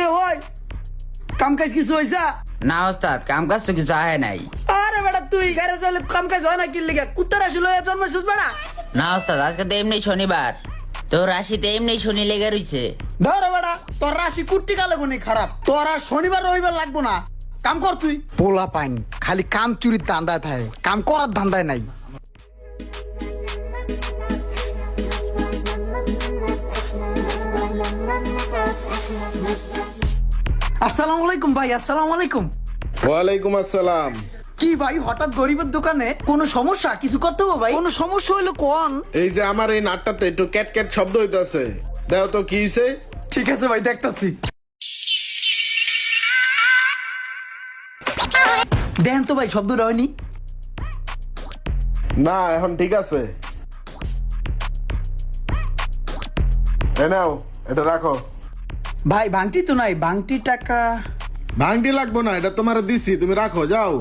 কিরে হয় কাম কাজ কিছু হয়েছে? না ওস্তাদ, কাম কাজ তো কিছু আহে নাই। আরে বেটা তুই গাড়ি চালে কাম কাজ হয় না কি লিগা? কুত্তা রাশি লয়ে জন্মাইছিস বেটা? না ওস্তাদ, আজকে তো এমনি শনিবার, তো রাশিতে এমনি শনি লেগে রইছে। ধর বেটা, তোর রাশি কুট্টি কালে গুনি খারাপ। তোর আর শনিবার রবিবার লাগবো না, কাম কর তুই। পোলা পাইন খালি কাম চুরির ধান্দায় থাকে, কাম করার ধান্দায় নাই। আসসালামু আলাইকুম ভাই। আসসালামু আলাইকুম। ওয়ালাইকুম আসসালাম। কি ভাই হঠাৎ গরিবের দোকানে? কোনো সমস্যা? কিছু করতে হবে ভাই? কোনো সমস্যা হইলো কোন? এই যে আমার এই নাটটাতে একটু ক্যাট ক্যাট শব্দ হইতাছে, দেখো তো কি হইছে। ঠিক আছে ভাই, দেখতাছি। দেখেন তো ভাই, শব্দটা হয়নি। না এখন ঠিক আছে। এ নাও, এটা রাখো। ভাই ভাঙটি তো নাই, ভাঙটি টাকা। ভাঙটি লাগবো না, এটা তোমার দিছি, তুমি রাখো যাও।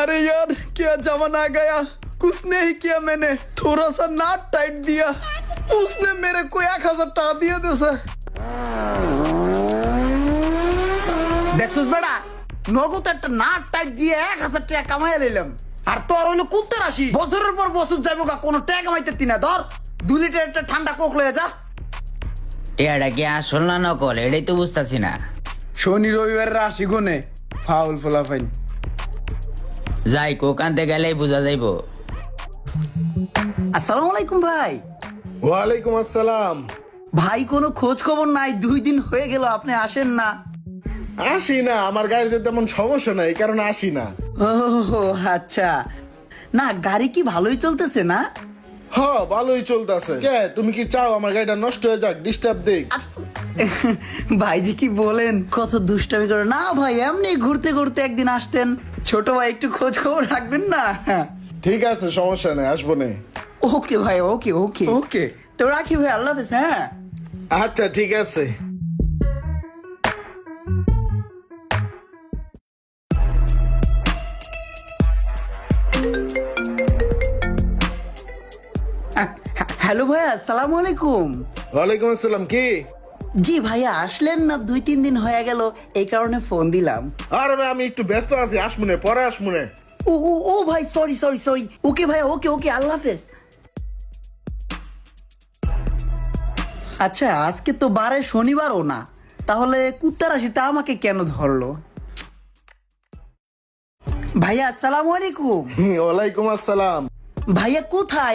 अरे यार क्या जमाना आ गया, कुछ नहीं किया मैंने, थोड़ा सा नाट टाइट दिया, उसने मेरे को 1000 টাকা দিয়ে দিয়েছে। দেখছিস বেটা, নগদ একটা নাট টাইট দিয়ে 1000 টাকা কামাইয়া নিলাম। আর তোর হইলো কুত্তে রাশি, বছরের পর বছর যাইবো গা, কোনো টাকা কামাইতে না। ধর 2 লিটার একটা ঠান্ডা কোক লয়ে যা। এটা কি আসল না নকল, এটাই তো বুঝতাছি না। শনি রবিবার রাশি গুনে ফাউল ফলাফাইন। যাই, কোক আনতে গেলেই বোঝা যাইবো। আসসালামু আলাইকুম ভাই। ওয়ালাইকুম আসসালাম। ভাই কোনো খোঁজ খবর নাই, 2 দিন হয়ে গেল আপনি আসেন না। আসি না, আমার গাড়িতে তেমন সমস্যা নাই, এই কারণে আসি না। ও আচ্ছা, না গাড়ি কি ভালোই চলতেছে না? হ, ভালোই চলতেছে। কে, তুমি কি চাও আমার গাড়িটা নষ্ট হয়ে যাক, ডিস্টার্ব দেখ? ভাইজি কি বলেন, কত দুষ্টামি করে না ভাই। এমনি ঘুরতে ঘুরতে একদিন আসতেন, ছোট ভাই একটু খোঁজ খবর রাখবেন না। ঠিক আছে, সমস্যা নেই, আসবো না। ওকে ভাই, ওকে ওকে ওকে, তো রাখি ভাই, আল্লাহ হাফেজ। হ্যাঁ আচ্ছা ঠিক আছে। হ্যালো ভাইয়া, আসসালামু আলাইকুম। ওয়ালাইকুম আসসালাম। কি? জি ভাইয়া আসলেন না, 2-3 দিন হয়ে গেল, এই কারণে ফোন দিলাম। আরে ভাই আমি একটু ব্যস্ত আছি, আসমুনে, পরে আসমুনে। ও ও ও ভাই, সরি সরি সরি। ওকে ভাইয়া, ওকে ওকে, আল্লাহ হাফেজ। আচ্ছা আজকে তো বারে শনিবারও না, তাহলে কুত্তা রাশিটা আমাকে কেন ধরলো? ভাইয়া আসসালামু আলাইকুম। ওয়ালাইকুম আসসালাম। ভাইয়া কোথায়?